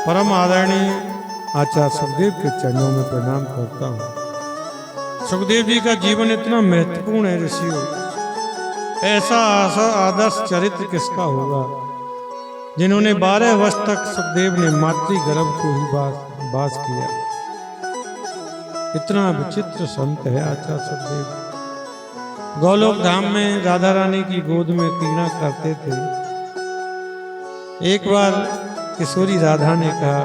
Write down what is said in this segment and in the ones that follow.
परम आदरणीय आचार्य सुखदेव के चरणों में प्रणाम करता हूँ। सुखदेव जी का जीवन इतना महत्वपूर्ण है ऋषियों, ऐसा आदर्श चरित्र किसका होगा जिन्होंने 12 वर्ष तक सुखदेव ने मातृ गर्भ को ही वास किया। इतना विचित्र संत है आचार्य सुखदेव। गोलोक धाम में राधा रानी की गोद में क्रीड़ा करते थे। एक बार किशोरी राधा ने कहा,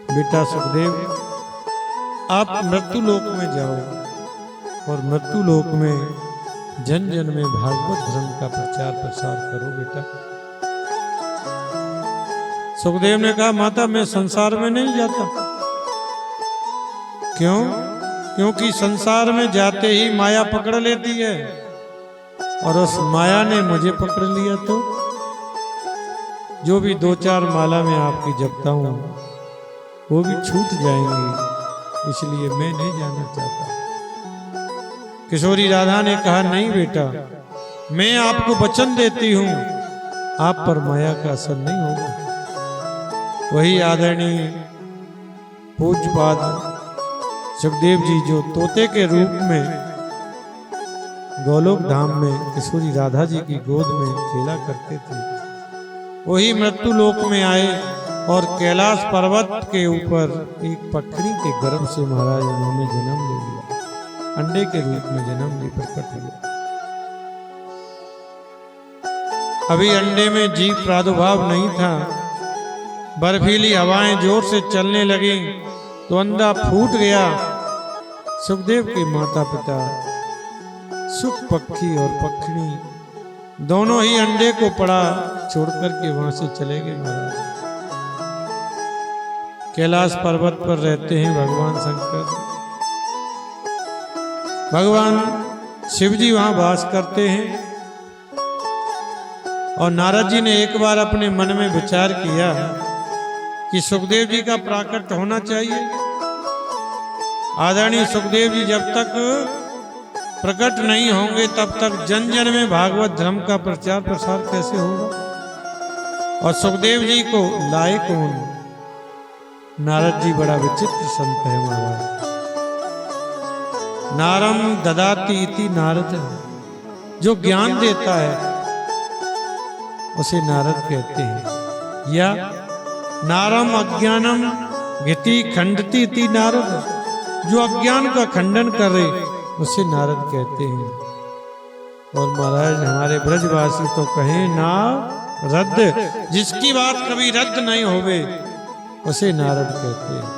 बेटा सुखदेव, आप मृत्यु लोक में जाओ और मृत्यु लोक में जन जन में भागवत धर्म का प्रचार प्रसार करो बेटा। सुखदेव ने कहा, माता मैं संसार में नहीं जाता। क्यों? क्योंकि संसार में जाते ही माया पकड़ लेती है और उस माया ने मुझे पकड़ लिया तो जो भी 2-4 माला में आपकी जपता हूं वो भी छूट जाएंगे, इसलिए मैं नहीं जाना चाहता। किशोरी राधा ने कहा, नहीं बेटा, मैं आपको वचन देती हूं, आप पर माया का असर नहीं होगा। वही आदरणीय पूज्यपाद सुखदेव जी जो तोते के रूप में गोलोक धाम में किशोरी राधा जी की गोद में खेला करते थे, वही मृत्यु लोक में आए और कैलाश पर्वत के ऊपर एक पखड़ी के गर्भ से महाराज उन्होंने जन्म ले लिया, अंडे के रूप में जन्म ले प्रकट हुआ। अभी अंडे में जीव प्रादुर्भाव नहीं था, बर्फीली हवाएं जोर से चलने लगी तो अंडा फूट गया। सुखदेव के माता पिता सुख पक्षी और पखड़ी दोनों ही अंडे को पड़ा छोड़कर के वहां से चले गए। महाराज कैलाश पर्वत पर रहते हैं भगवान शंकर, भगवान शिव जी वहां वास करते हैं। और नारद जी ने एक बार अपने मन में विचार किया कि सुखदेव जी का प्राकट्य होना चाहिए। आदरणीय सुखदेव जी जब तक प्रकट नहीं होंगे तब तक जन जन में भागवत धर्म का प्रचार प्रसार कैसे होगा। और सुखदेव जी को लाए कौन? नारद जी बड़ा विचित्र संत है महाराज। नारम ददाति इति नारद, जो ज्ञान देता है उसे नारद कहते हैं। या नारम अज्ञानम गति खंडति इति नारद, जो अज्ञान का खंडन करे उसे नारद कहते हैं। और महाराज हमारे ब्रजवासी तो कहें ना रद्द, जिसकी बात कभी रद्द नहीं होवे उसे नारद कहते हैं।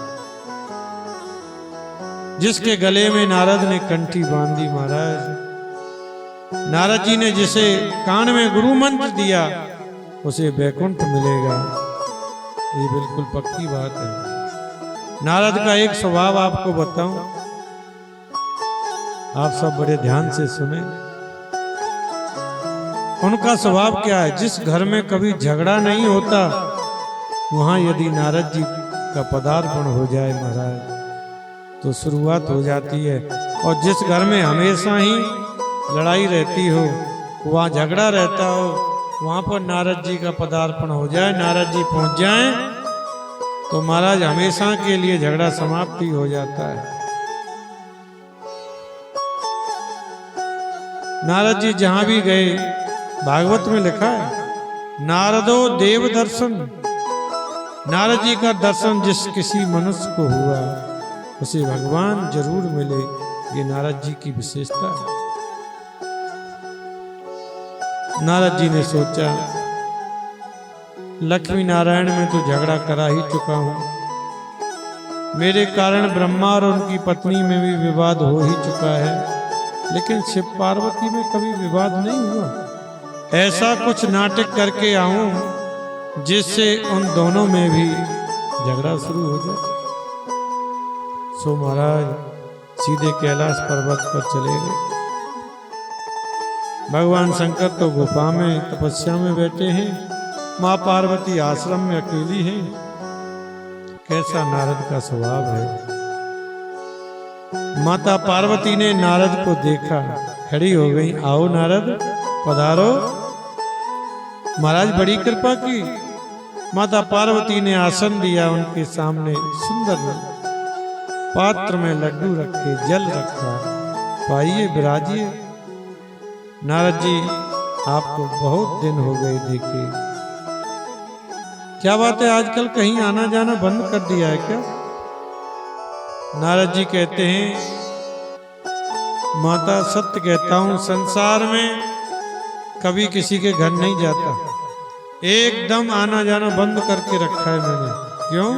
जिसके गले में नारद ने कंठी बांधी महाराज, नारद जी ने जिसे कान में गुरु मंत्र दिया उसे वैकुंठ मिलेगा, ये बिल्कुल पक्की बात है। नारद का एक स्वभाव आपको बताऊं, आप सब बड़े ध्यान से सुने। उनका स्वभाव क्या है? जिस घर में कभी झगड़ा नहीं होता वहां यदि नारद जी का पदार्पण हो जाए महाराज तो शुरुआत हो जाती है। और जिस घर में हमेशा ही लड़ाई रहती हो, वहां झगड़ा रहता हो, वहां पर नारद जी का पदार्पण हो जाए, नारद जी पहुंच जाएं तो महाराज हमेशा के लिए झगड़ा समाप्ति हो जाता है। नारद जी जहां भी गए, भागवत में लिखा है, नारदो देव दर्शन, नारद जी का दर्शन जिस किसी मनुष्य को हुआ उसे भगवान जरूर मिले, ये नारद जी की विशेषता है। नारद जी ने सोचा, लक्ष्मी नारायण में तो झगड़ा करा ही चुका हूं, मेरे कारण ब्रह्मा और उनकी पत्नी में भी विवाद हो ही चुका है, लेकिन शिव पार्वती में कभी विवाद नहीं हुआ। ऐसा कुछ नाटक करके आऊं जिससे उन दोनों में भी झगड़ा शुरू हो जाए। सो महाराज सीधे कैलाश पर्वत पर चले गए। भगवान शंकर तो गुफा में तपस्या में बैठे हैं, माँ पार्वती आश्रम में अकेली है। कैसा नारद का स्वभाव है। माता पार्वती ने नारद को देखा, खड़ी हो गई, आओ नारद पधारो। महाराज बड़ी कृपा की, माता पार्वती ने आसन दिया उनके सामने, सुंदर पात्र में लड्डू रखे, जल रखा, पाइए विराजिए। नारद जी आपको बहुत दिन हो गए देखे, क्या बात है आजकल कहीं आना जाना बंद कर दिया है क्या? नारद जी कहते हैं माता सत्य कहता हूं, संसार में कभी किसी के घर नहीं जाता, एकदम आना जाना बंद करके रखा है मैंने। क्यों?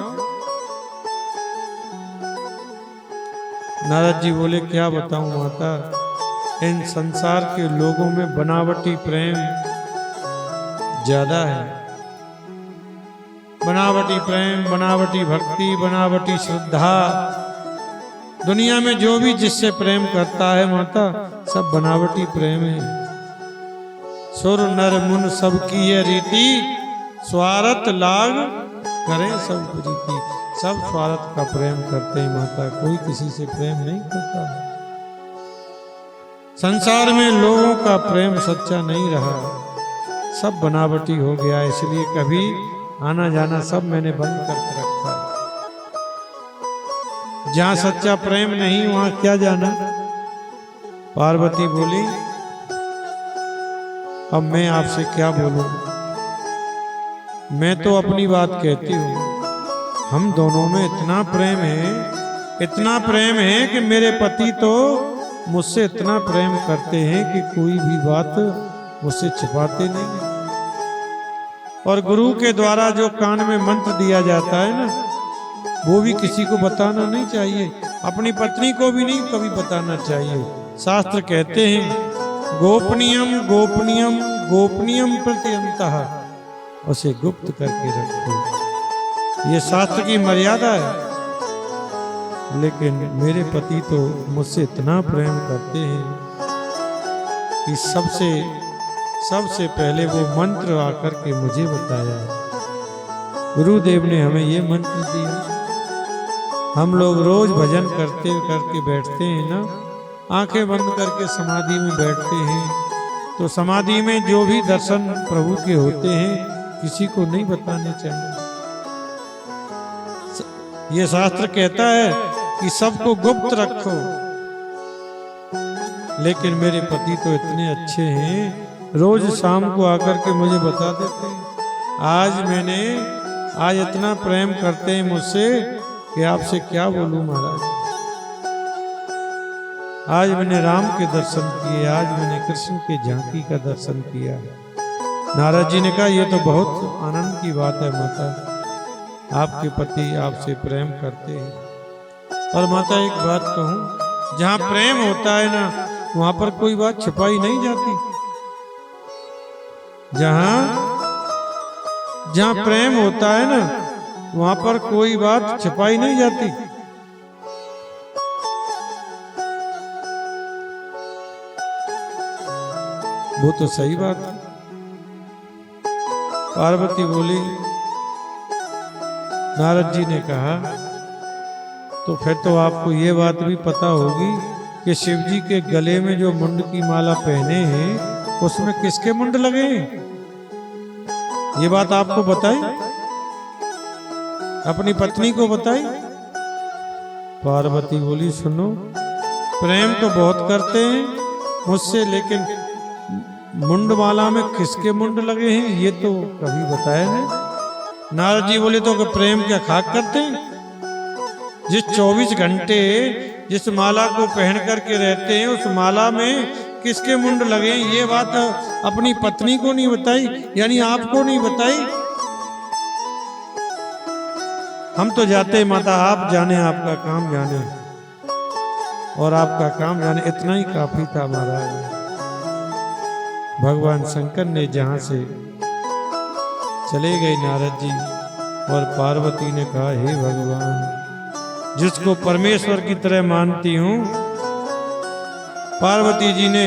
नारद जी बोले क्या बताऊं माता, इन संसार के लोगों में बनावटी प्रेम ज्यादा है। बनावटी प्रेम, बनावटी भक्ति, बनावटी श्रद्धा, दुनिया में जो भी जिससे प्रेम करता है माता, सब बनावटी प्रेम है। सुर नर मुन सब की ये रीति, स्वार्थ लाग करे सब रीति। सब स्वार्थ का प्रेम करते हैं माता, कोई किसी से प्रेम नहीं करता। संसार में लोगों का प्रेम सच्चा नहीं रहा, सब बनावटी हो गया, इसलिए कभी आना जाना सब मैंने बंद करके रखा है। जहां सच्चा प्रेम नहीं वहां क्या जाना। पार्वती बोली अब मैं आपसे क्या बोलूं, मैं तो अपनी बात कहती हूं, हम दोनों में इतना प्रेम है, इतना प्रेम है कि मेरे पति तो मुझसे इतना प्रेम करते हैं कि कोई भी बात मुझसे छिपाते नहीं। और गुरु के द्वारा जो कान में मंत्र दिया जाता है ना, वो भी किसी को बताना नहीं चाहिए, अपनी पत्नी को भी नहीं कभी बताना चाहिए। शास्त्र कहते हैं गोपनीयम गोपनीयम गोपनीयम प्रत्यंतः, उसे गुप्त करके रखो, ये शास्त्र की मर्यादा है। लेकिन मेरे पति तो मुझसे इतना प्रेम करते हैं कि सबसे पहले वो मंत्र आकर के मुझे बताया। गुरुदेव ने हमें ये मंत्र दिया। हम लोग रोज भजन करके बैठते हैं ना, आंखें बंद करके समाधि में बैठते हैं, तो समाधि में जो भी दर्शन प्रभु के होते हैं किसी को नहीं बताने चाहिए। ये शास्त्र कहता है कि सबको गुप्त रखो, लेकिन मेरे पति तो इतने अच्छे हैं, रोज शाम को आकर के मुझे बता देते हैं। आज इतना प्रेम करते हैं मुझसे कि आपसे क्या बोलूं महाराज। आज मैंने राम के दर्शन किए, आज मैंने कृष्ण के झांकी का दर्शन किया। नारद जी ने कहा ये तो बहुत आनंद की बात है माता, आपके पति आपसे प्रेम करते हैं। और माता एक बात कहूं, जहां प्रेम होता है ना वहां पर कोई बात छिपाई नहीं जाती। जहां प्रेम होता है ना वहां पर कोई बात छिपाई नहीं जाती। वो तो सही बात है। पार्वती बोली, नारद जी ने कहा तो फिर तो आपको ये बात भी पता होगी कि शिव जी के गले में जो मुंड की माला पहने हैं उसमें किसके मुंड लगे हैं? ये बात आपको बताई, अपनी पत्नी को बताई। पार्वती बोली सुनो, प्रेम तो बहुत करते हैं मुझसे, लेकिन मुंडमाला में किसके मुंड लगे हैं ये तो कभी बताया नहीं। नारद जी बोले तो कि प्रेम क्या खाक करते हैं? जिस 24 घंटे जिस माला को पहन करके रहते हैं उस माला में किसके मुंड लगे हैं ये बात अपनी पत्नी को नहीं बताई, यानी आपको नहीं बताई। हम तो जाते माता, आप जाने, आपका काम जाने, और आपका काम जाने इतना ही काफी था महाराज। भगवान शंकर ने जहां से चले गए नारद जी, और पार्वती ने कहा हे भगवान, जिसको परमेश्वर की तरह मानती हूं, पार्वती जी ने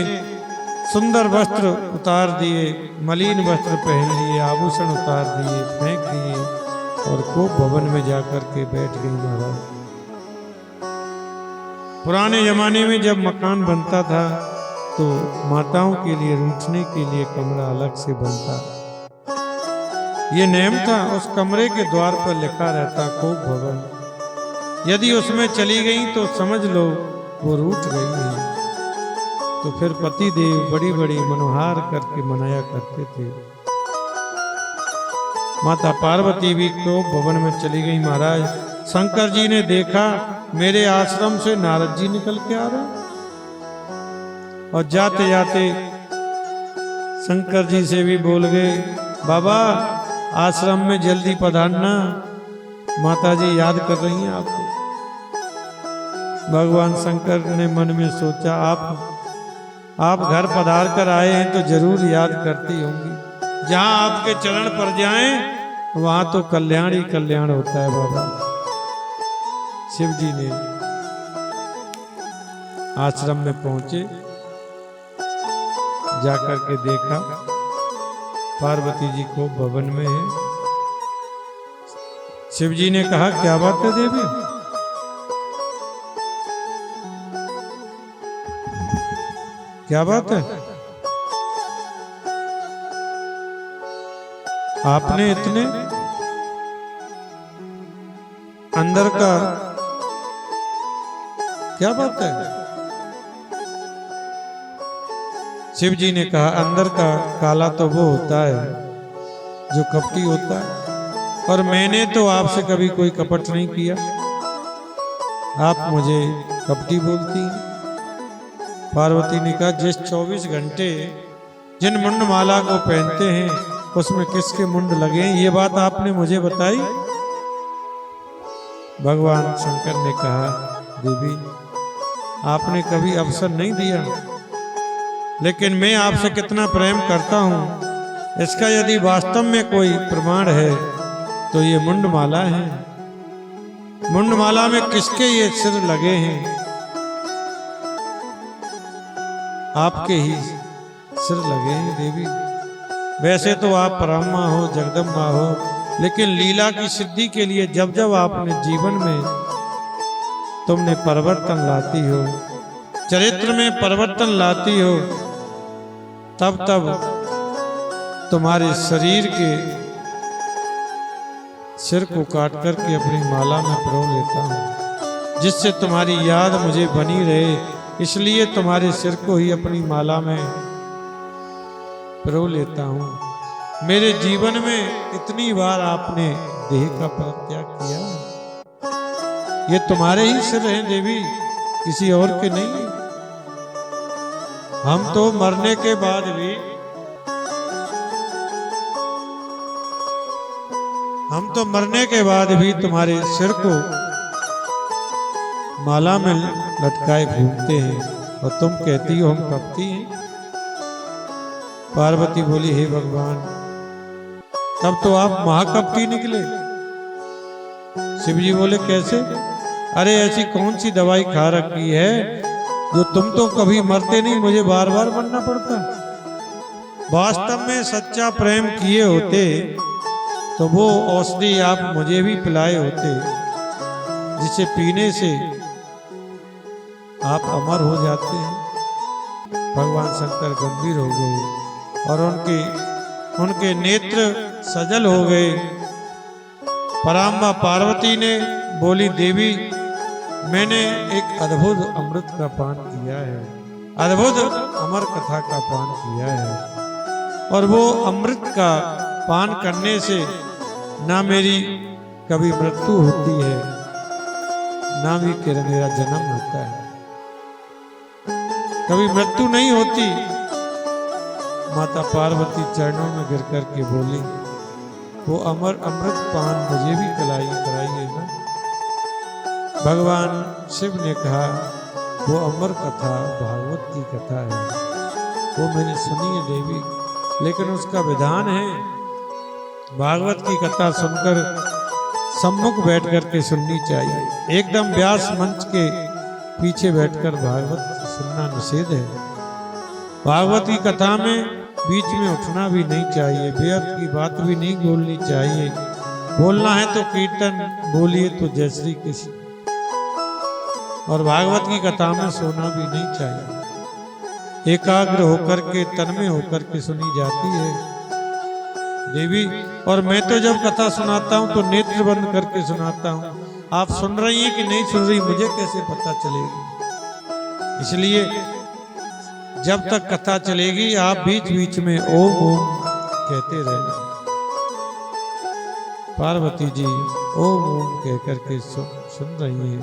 सुंदर वस्त्र उतार दिए, मलिन वस्त्र पहन लिए, आभूषण उतार दिए, फेंक दिए, और को भवन में जाकर के बैठ गई महाराज। पुराने जमाने में जब मकान बनता था तो माताओं के लिए रूठने के लिए कमरा अलग से बनता, ये नेम था। उस कमरे के द्वार पर लिखा रहता खूब भवन। यदि उसमें चली गई तो समझ लो वो रूठ गई है। तो फिर पति देव बड़ी बड़ी मनोहार करके मनाया करते थे। माता पार्वती भी खूब भवन में चली गई। महाराज शंकर जी ने देखा मेरे आश्रम से नारद जी निकल के आ रहे और जाते जाते शंकर जी से भी बोल गए, बाबा आश्रम में जल्दी पधारना, माता जी याद कर रही हैं आपको। भगवान शंकर ने मन में सोचा, आप घर पधार कर आए हैं तो जरूर याद करती होंगी। जहां आपके चरण पड़ जाएं वहां तो कल्याण ही कल्याण होता है। बाबा शिव जी ने आश्रम में पहुंचे, जाकर के देखा पार्वती जी को भवन में है। शिव जी ने कहा, क्या बात है देवी? क्या बात है? आपने इतने अंदर का क्या बात है? शिव जी ने कहा, अंदर का काला तो वो होता है जो कपटी होता है, और मैंने तो आपसे कभी कोई कपट नहीं किया। आप मुझे कपटी बोलती हैं। पार्वती ने कहा, जिस 24 घंटे जिन मुंडमाला को पहनते हैं उसमें किसके मुंड लगे हैं, ये बात आपने मुझे बताई। भगवान शंकर ने कहा, देवी आपने कभी अवसर नहीं दिया, लेकिन मैं आपसे कितना प्रेम करता हूं इसका यदि वास्तव में कोई प्रमाण है तो ये मुंडमाला है। मुंडमाला में किसके ये सिर लगे हैं? आपके ही सिर लगे हैं देवी। वैसे तो आप परात्मा हो, जगदम्बा हो, लेकिन लीला की सिद्धि के लिए जब जब आपने जीवन में तुमने परिवर्तन लाती हो, चरित्र में परिवर्तन लाती हो, तब तब तुम्हारे शरीर के सिर को काट करके अपनी माला में पिरो लेता हूँ, जिससे तुम्हारी याद मुझे बनी रहे। इसलिए तुम्हारे सिर को ही अपनी माला में पिरो लेता हूँ। मेरे जीवन में इतनी बार आपने देह का परित्याग किया, ये तुम्हारे ही सिर हैं देवी, किसी और के नहीं। हम तो मरने के बाद भी तुम्हारे सिर को माला में लटकाए घूमते हैं और तुम कहती हो हम कपटी हैं। पार्वती बोली, हे भगवान, तब तो आप महाकपटी निकले। शिव जी बोले, कैसे? अरे ऐसी कौन सी दवाई खा रखी है जो तुम तो कभी मरते नहीं, मुझे बार बार मरना पड़ता। वास्तव में सच्चा प्रेम किए होते तो वो औषधि आप मुझे भी पिलाए होते, जिसे पीने से आप अमर हो जाते हैं। भगवान शंकर गंभीर हो गए और उनके नेत्र सजल हो गए। पराम्बा पार्वती ने बोली, देवी मैंने एक अद्भुत अमृत का पान किया है, अद्भुत अमर कथा का पान किया है, और वो अमृत का पान करने से ना मेरी कभी मृत्यु होती है, ना भी मेरा जन्म होता है, कभी मृत्यु नहीं होती। माता पार्वती चरणों में गिर कर के बोली, वो अमर अमृत पान मुझे भी कराइए ना। भगवान शिव ने कहा, वो अमर कथा भागवत की कथा है, वो मैंने सुनी है देवी, लेकिन उसका विधान है भागवत की कथा सुनकर सम्मुख बैठ करके सुननी चाहिए। एकदम व्यास मंच के पीछे बैठकर भागवत सुनना निषेध है। भागवत की कथा में बीच में उठना भी नहीं चाहिए, बेअर्थ की बात भी नहीं बोलनी चाहिए। बोलना है तो कीर्तन बोलिए तो जय श्री कृष्ण, और भागवत की कथा में सोना भी नहीं चाहिए। एकाग्र होकर के तन्मय होकर के सुनी जाती है। देवी। और मैं तो जब कथा सुनाता हूं तो नेत्र बंद करके सुनाता हूं, आप सुन रही हैं कि नहीं सुन रही मुझे कैसे पता चलेगी। इसलिए जब तक कथा चलेगी आप बीच बीच में ओम ओम कहते रहना। पार्वती जी ओम ओम कह करके सुन रही हैं।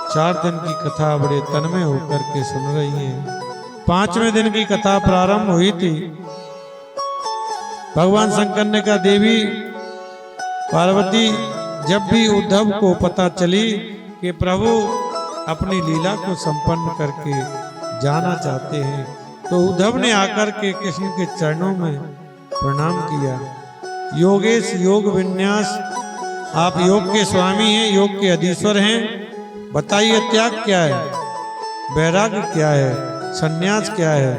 4 दिन की कथा बड़े तन्मय होकर के सुन रही हैं। 5वें दिन की कथा प्रारंभ हुई थी। भगवान शंकर ने कहा देवी पार्वती, जब भी उद्धव को पता चली कि प्रभु अपनी लीला को संपन्न करके जाना चाहते हैं, तो उद्धव ने आकर के कृष्ण के चरणों में प्रणाम किया। योगेश योग विन्यास, आप योग के स्वामी हैं, योग के अधीश्वर हैं, बताइए त्याग क्या है, वैराग्य क्या है, संन्यास क्या है।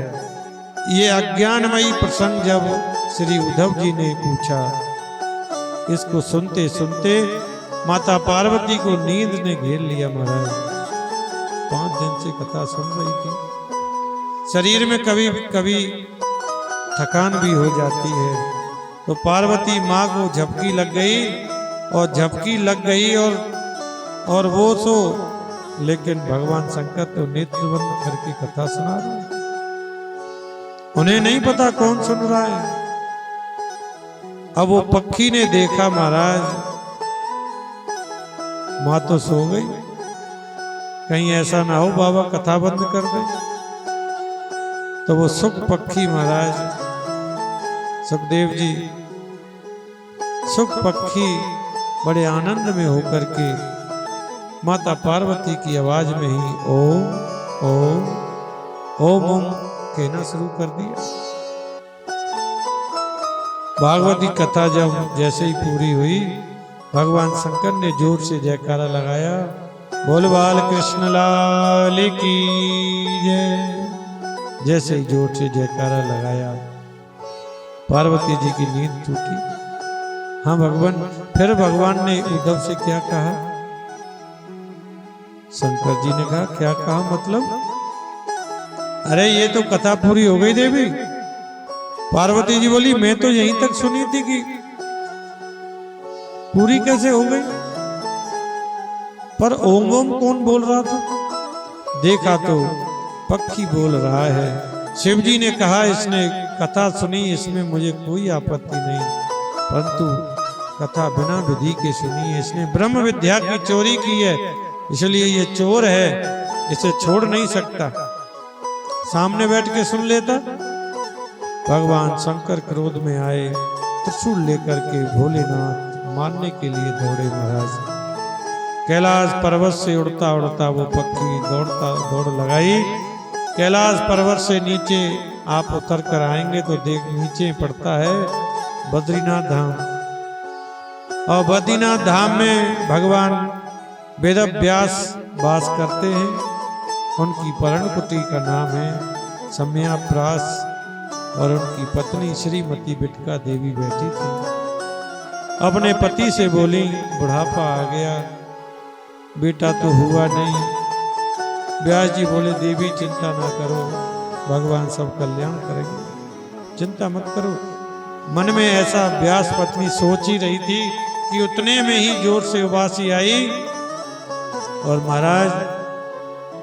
ये अज्ञानमयी प्रसंग जब श्री उद्धव जी ने पूछा, इसको सुनते सुनते माता पार्वती को नींद ने घेर लिया। महाराज 5 दिन से कथा सुन रही थी, शरीर में कभी कभी थकान भी हो जाती है, तो पार्वती माँ को झपकी लग गई और झपकी लग गई और वो सो, लेकिन भगवान शंकर तो नेत्र बंद करके कथा सुना रहे। उन्हें नहीं पता कौन सुन रहा है। अब वो पक्षी ने देखा महाराज माँ तो सो गई, कहीं ऐसा ना हो बाबा कथा बंद कर दे। तो वो सुख पक्षी महाराज सुखदेव जी, सुख पक्षी बड़े आनंद में होकर के माता पार्वती की आवाज में ही ओम ओम ओम ओम कहना शुरू कर दिया। भागवती कथा जब जैसे ही पूरी हुई, भगवान शंकर ने जोर से जयकारा लगाया, बोल बाल कृष्ण लाल की जय। जैसे ही जोर से जयकारा लगाया, पार्वती जी की नींद टूटी। हाँ भगवान, फिर भगवान ने उद्धव से क्या कहा? शंकर जी ने कहा क्या कहा मतलब? अरे ये तो कथा पूरी हो गई देवी। पार्वती जी बोली मैं तो यहीं तक सुनी थी कि पूरी कैसे हो गई, पर ओम ओम कौन बोल रहा था? देखा तो पक्षी बोल रहा है। शिव जी ने कहा इसने कथा सुनी, इसमें मुझे कोई आपत्ति नहीं, परंतु कथा बिना विधि के सुनी है, इसने ब्रह्म विद्या की चोरी की है, इसलिए ये चोर है, इसे छोड़ नहीं सकता। सामने बैठ के सुन लेता। भगवान शंकर क्रोध में आए, त्रिशूल लेकर के भोलेनाथ मारने के लिए दौड़े। महाराज कैलाश पर्वत से उड़ता उड़ता वो पक्षी दौड़ लगाई। कैलाश पर्वत से नीचे आप उतर कर आएंगे तो देख नीचे पड़ता है बद्रीनाथ धाम, और बद्रीनाथ धाम में भगवान वेद व्यास वास करते हैं। उनकी पर्णकुटी का नाम है सम्याप्रास, और उनकी पत्नी श्रीमती बिटका देवी बैठी थी। अपने पति से बोली बुढ़ापा आ गया, बेटा तो हुआ नहीं। व्यास जी बोले देवी चिंता ना करो, भगवान सब कल्याण करेंगे, चिंता मत करो। मन में ऐसा व्यास पत्नी सोच ही रही थी कि उतने में ही जोर से उबासी आई, और महाराज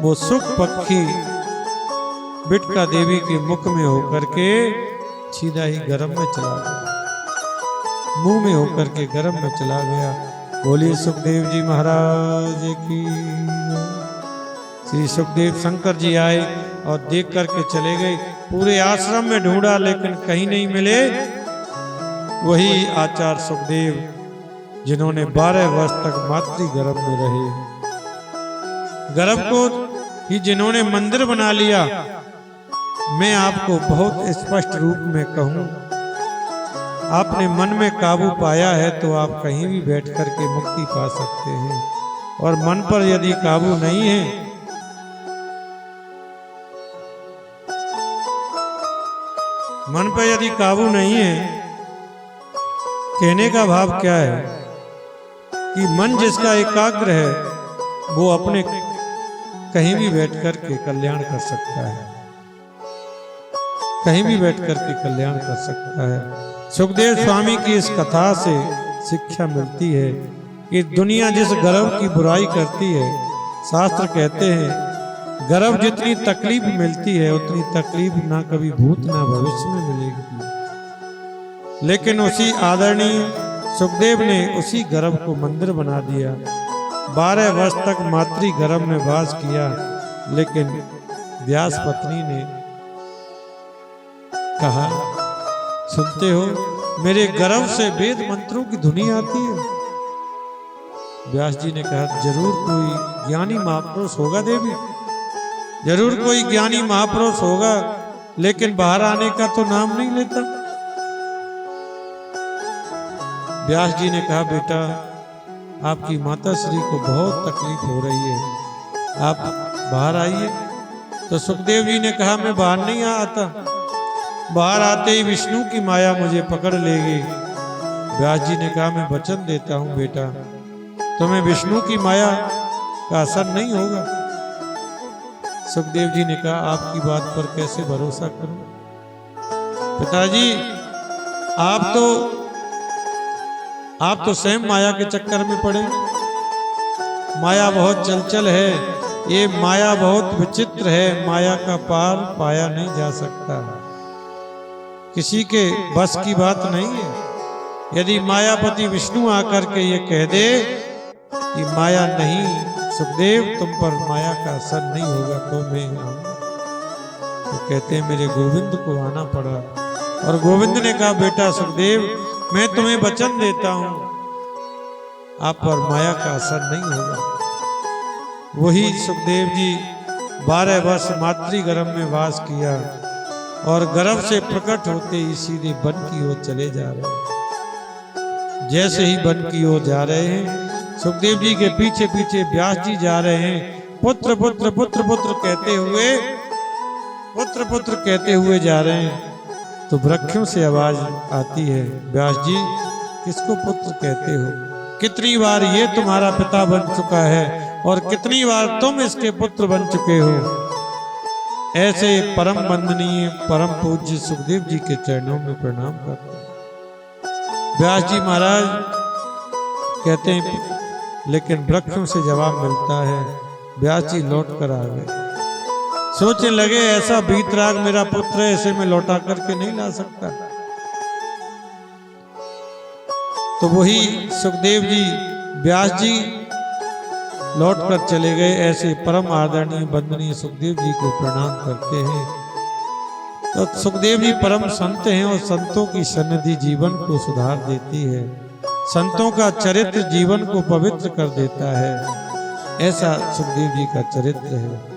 वो सुख पक्षी बिटका देवी के मुख में होकर के सीधा ही गर्भ में चला गया, मुंह में होकर के गर्भ में चला गया। बोलिए सुखदेव जी महाराज की। श्री सुखदेव शंकर जी आए और देख करके चले गए। पूरे आश्रम में ढूंढा लेकिन कहीं नहीं मिले। वही आचार्य सुखदेव जिन्होंने 12 वर्ष तक मातृ गर्भ में रहे, गर्भ को ही जिन्होंने मंदिर बना लिया। मैं आपको बहुत स्पष्ट रूप में कहूं, आपने मन में काबू पाया है तो आप कहीं भी बैठ कर के मुक्ति पा सकते हैं, और मन पर यदि काबू नहीं है, मन पर यदि काबू नहीं है, कहने का भाव क्या है कि मन जिसका एकाग्र है वो अपने कहीं भी बैठ कर के कल्याण कर सकता है। कहीं भी बैठ करके कल्याण कर सकता है। सुखदेव स्वामी की इस कथा से शिक्षा मिलती है कि दुनिया जिस गर्व की बुराई करती है, शास्त्र कहते हैं गर्व जितनी तकलीफ मिलती है उतनी तकलीफ ना कभी भूत ना भविष्य में मिलेगी। लेकिन उसी आदरणीय सुखदेव ने उसी गर्व को मंदिर बना दिया। 12 वर्ष तक मातृ गर्भ में वास किया, लेकिन व्यास पत्नी ने कहा, सुनते हो मेरे गर्भ से वेद मंत्रों की धुनी आती है। व्यास जी ने कहा, जरूर कोई ज्ञानी महापुरुष होगा देवी, जरूर कोई ज्ञानी महापुरुष होगा, लेकिन बाहर आने का तो नाम नहीं लेता। व्यास जी ने कहा, बेटा आपकी माता श्री को बहुत तकलीफ हो रही है, आप बाहर आइए। तो सुखदेव जी ने कहा, मैं बाहर नहीं आता, बाहर आते ही विष्णु की माया मुझे पकड़ लेगी। व्यास जी ने कहा, मैं वचन देता हूं बेटा, तुम्हें विष्णु की माया का असर नहीं होगा। सुखदेव जी ने कहा, आपकी बात पर कैसे भरोसा करूं पिताजी, आप तो स्वयं माया के चक्कर में पड़े। माया बहुत चंचल है, ये माया बहुत विचित्र है, माया का पार पाया नहीं जा सकता, किसी के बस की बात नहीं है। यदि मायापति विष्णु आकर के ये कह दे कि माया नहीं सुखदेव, तुम पर माया का असर नहीं होगा, तो मैं आऊंगा। तो कहते हैं मेरे गोविंद को आना पड़ा, और गोविंद ने कहा, बेटा सुखदेव मैं तुम्हें वचन देता हूं, आप पर माया का असर नहीं होगा। वही सुखदेव जी 12 वर्ष मातृ गर्भ में वास किया, और गर्भ से प्रकट होते ही सीधे वन की ओर चले जा रहे हैं। जैसे ही वन की ओर जा रहे हैं, सुखदेव जी के पीछे पीछे व्यास जी जा रहे हैं। पुत्र पुत्र पुत्र पुत्र कहते हुए जा रहे हैं। तो वृक्षों से आवाज आती है, व्यास जी किसको पुत्र कहते हो? कितनी बार ये तुम्हारा पिता बन चुका है और कितनी बार तुम इसके पुत्र बन चुके हो। ऐसे परम वंदनीय परम पूज्य सुखदेव जी के चरणों में प्रणाम करते हैं। व्यास जी महाराज कहते हैं, लेकिन वृक्षों से जवाब मिलता है। व्यास जी लौट कर आ गए। सोचने लगे, ऐसा वीतराग मेरा पुत्र है, ऐसे में लौटा करके नहीं ला सकता। तो वही सुखदेव जी व्यास जी लौट कर चले गए। ऐसे परम आदरणीय वंदनीय सुखदेव जी को प्रणाम करते हैं। तो सुखदेव जी परम संत हैं, और संतों की सन्निधि जीवन को सुधार देती है, संतों का चरित्र जीवन को पवित्र कर देता है। ऐसा सुखदेव जी का चरित्र है।